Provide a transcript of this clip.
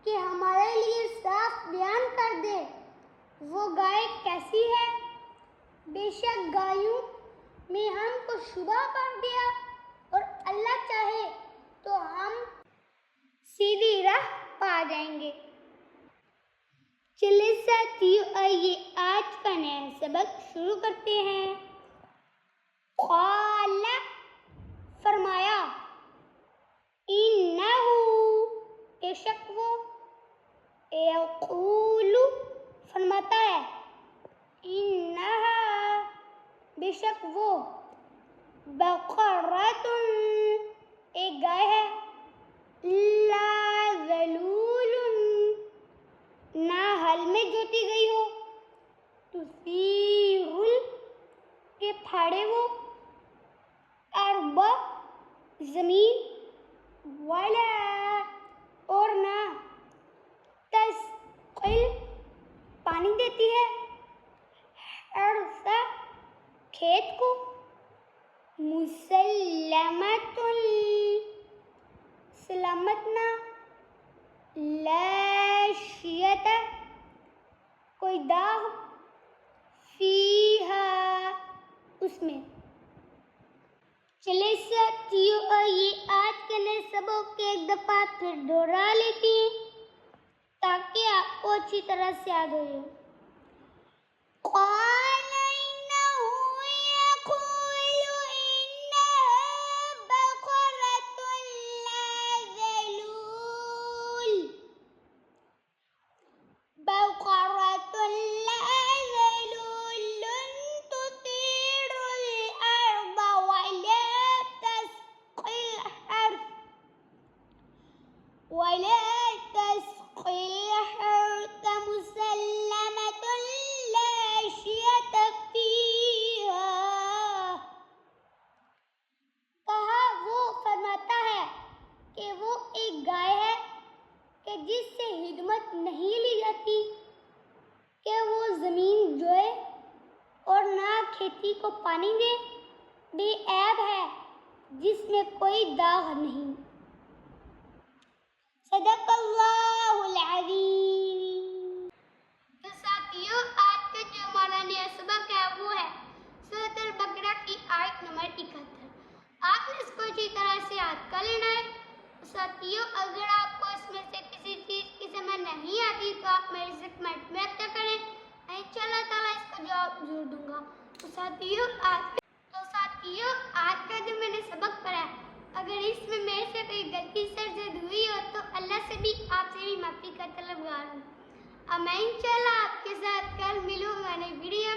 کہ ہمارے لیے صاف بیان کر دے وہ گائے کیسی ہے۔ بے شک گایوں میں ہم کو شبہ پڑ گیا اور اللہ چاہے تو ہم سیدھی راہ پا جائیں گے۔ چلے ساتھیو، آئیے آج کا نیا سبق شروع کرتے ہیں۔ قال فرمایا، انہو بے شک وہ، یقول فرماتا ہے، انہا بے شک وہ، بقرۃ ایک گائے ہے، لا ذلول نہ ہل میں جوتی گئی ہو، تثیر کے پھاڑے وہ، ارض زمین، ولا اور نہ، تسقی پانی دیتی ہے، حرث کھیت کو، مسلمۃ سلامت نہ، لا شیۃ کوئی داغ، فیہا اس میں۔ چلے ساتھیو، آئیے آج کے نئے سبق کے ایک دفعہ پھر دوہرا لیتی ہیں تاکہ آپ کو اچھی طرح سے یاد ہو جائے۔ قال انه يقول انها بقرة لا ذلول، بقرة لا ذلول تثير الأرض ولا تسقي الحرث مسلمة لا شية فيها۔ کہا وہ فرماتا ہے کہ وہ ایک گائے ہے کہ جس سے خدمت نہیں لی جاتی، کہ وہ زمین جوئے اور نہ کھیتی کو پانی دے، بے عیب ہے جس میں کوئی داغ نہیں۔ صدق اللہ العظیم۔ تو ساتھیو، آج کا جو ہمارا نیا سبق ہے وہ ہے سورۃ البقرہ کی آیت نمبر 71۔ آپ نے اس کو اچھی طرح سے یاد کر لینا ہے۔ ساتھیو، اگر آپ کو اس میں سے کسی چیز کی سمجھ نہیں آتی تو آپ میرے سے کمنٹ میں رابطہ کریں، میں انشاءاللہ تعالیٰ اس کا جواب ضرور دوں گا۔ تو ساتھیو، آج کا جو میں نے سبق پڑھا ہے، اگر اس میں میرے سے کوئی غلطی سرزد ہوئی ہو تو اللہ سے بھی آپ سے بھی معافی کا طلبگار ہوں۔ اب میں انشاءاللہ آپ کے ساتھ کل ملوں گا نئی ویڈیو